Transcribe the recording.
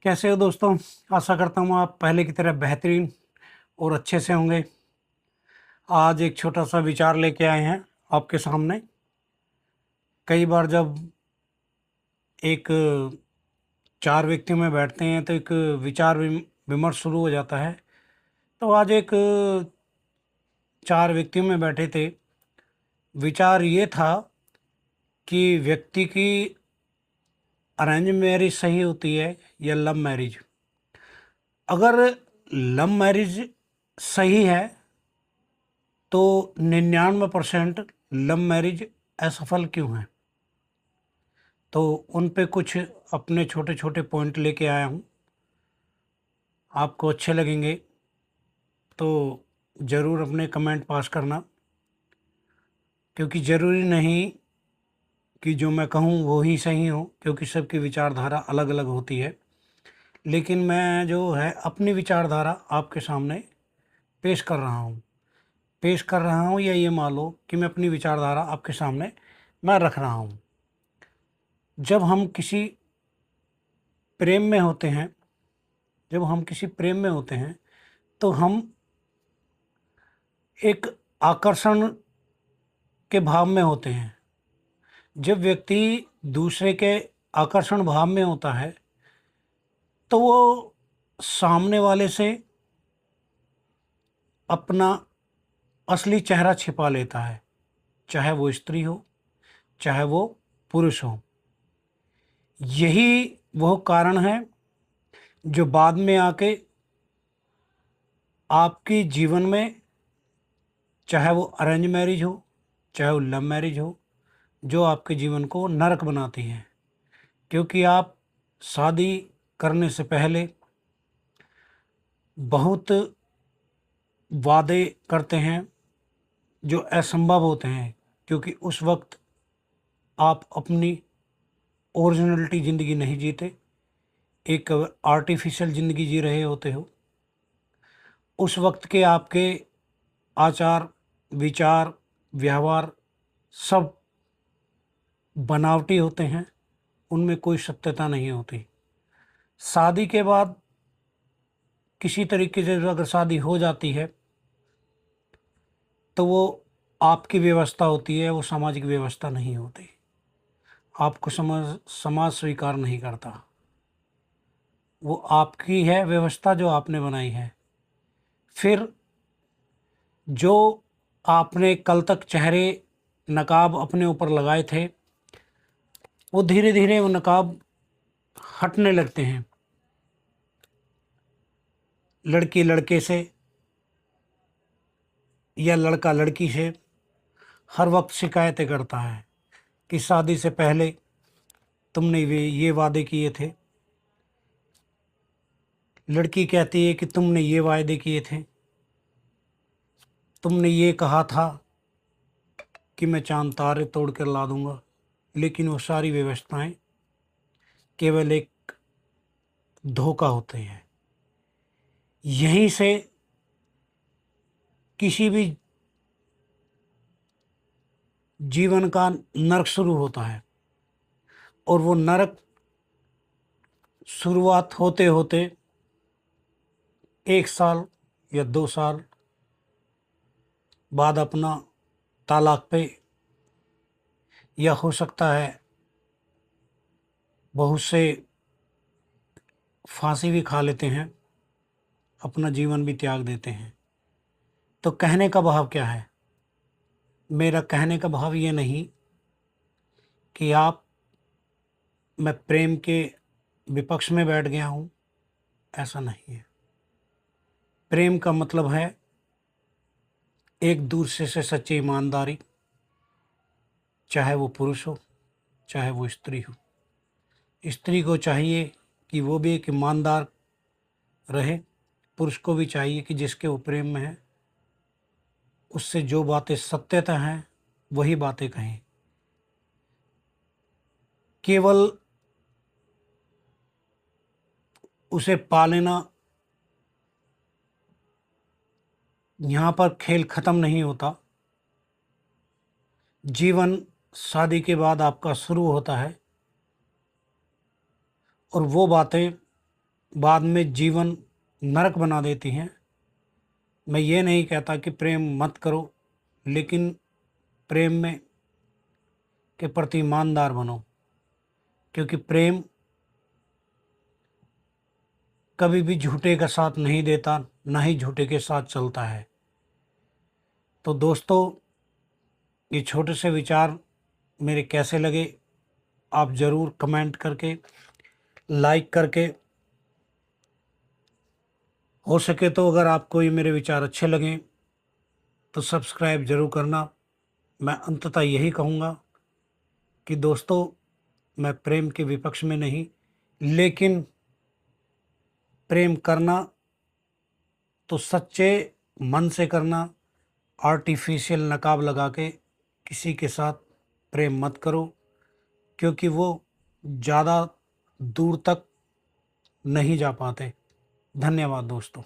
कैसे हो दोस्तों। आशा करता हूँ आप पहले की तरह बेहतरीन और अच्छे से होंगे। आज एक छोटा सा विचार लेके आए हैं आपके सामने। कई बार जब एक चार व्यक्तियों में बैठते हैं तो एक विचार विमर्श शुरू हो जाता है। तो आज एक चार व्यक्तियों में बैठे थे। विचार ये था कि व्यक्ति की अरेंज मैरिज सही होती है या लव मैरिज। अगर लव मैरिज सही है तो 99% लव मैरिज असफल क्यों है। तो उन पे कुछ अपने छोटे छोटे पॉइंट लेके आया हूँ, आपको अच्छे लगेंगे तो ज़रूर अपने कमेंट पास करना, क्योंकि ज़रूरी नहीं कि जो मैं कहूँ वो ही सही हो, क्योंकि सबकी विचारधारा अलग अलग होती है। लेकिन मैं जो है अपनी विचारधारा आपके सामने पेश कर रहा हूँ। या ये मान लो कि मैं अपनी विचारधारा आपके सामने मैं रख रहा हूँ। जब हम किसी प्रेम में होते हैं जब हम किसी प्रेम में होते हैं तो हम एक आकर्षण के भाव में होते हैं। जब व्यक्ति दूसरे के आकर्षण भाव में होता है तो वो सामने वाले से अपना असली चेहरा छिपा लेता है, चाहे वो स्त्री हो चाहे वो पुरुष हो। यही वह कारण है जो बाद में आके आपकी जीवन में, चाहे वो अरेंज मैरिज हो चाहे वो लव मैरिज हो, जो आपके जीवन को नरक बनाती है। क्योंकि आप शादी करने से पहले बहुत वादे करते हैं जो असंभव होते हैं, क्योंकि उस वक्त आप अपनी ओरिजिनलिटी ज़िंदगी नहीं जीते, एक आर्टिफिशियल ज़िंदगी जी रहे होते हो। उस वक्त के आपके आचार विचार व्यवहार सब बनावटी होते हैं, उनमें कोई सत्यता नहीं होती। शादी के बाद किसी तरीके से अगर शादी हो जाती है तो वो आपकी व्यवस्था होती है, वो सामाजिक व्यवस्था नहीं होती। आपको समाज स्वीकार नहीं करता। वो आपकी है व्यवस्था जो आपने बनाई है। फिर जो आपने कल तक चेहरे नकाब अपने ऊपर लगाए थे, वो धीरे धीरे वो नकाब हटने लगते हैं। लड़की लड़के से या लड़का लड़की से हर वक्त शिकायतें करता है कि शादी से पहले तुमने ये वादे किए थे। लड़की कहती है कि तुमने ये वादे किए थे, तुमने ये कहा था कि मैं चांद तारे तोड़ कर ला दूंगा। लेकिन वो सारी व्यवस्थाएं केवल एक धोखा होते हैं। यहीं से किसी भी जीवन का नरक शुरू होता है, और वो नरक शुरुआत होते होते 1 साल या 2 साल बाद अपना तालाक पे, या हो सकता है बहुत से फांसी भी खा लेते हैं, अपना जीवन भी त्याग देते हैं। तो कहने का भाव क्या है? मेरा कहने का भाव ये नहीं कि मैं प्रेम के विपक्ष में बैठ गया हूँ, ऐसा नहीं है। प्रेम का मतलब है एक दूसरे से सच्ची ईमानदारी, चाहे वो पुरुष हो चाहे वो स्त्री हो। स्त्री को चाहिए कि वो भी एक ईमानदार रहे, पुरुष को भी चाहिए कि जिसके वो प्रेम में है उससे जो बातें सत्यता हैं वही बातें कहें। केवल उसे पा लेना, यहाँ पर खेल खत्म नहीं होता। जीवन शादी के बाद आपका शुरू होता है, और वो बातें बाद में जीवन नरक बना देती हैं। मैं ये नहीं कहता कि प्रेम मत करो, लेकिन प्रेम में के प्रति ईमानदार बनो, क्योंकि प्रेम कभी भी झूठे का साथ नहीं देता, ना ही झूठे के साथ चलता है। तो दोस्तों, ये छोटे से विचार मेरे कैसे लगे, आप ज़रूर कमेंट करके, लाइक करके, हो सके तो अगर आपको ये मेरे विचार अच्छे लगें तो सब्सक्राइब ज़रूर करना। मैं अंततः यही कहूँगा कि दोस्तों, मैं प्रेम के विपक्ष में नहीं, लेकिन प्रेम करना तो सच्चे मन से करना। आर्टिफिशियल नकाब लगा के किसी के साथ प्रेम मत करो, क्योंकि वो ज़्यादा दूर तक नहीं जा पाते। धन्यवाद दोस्तों।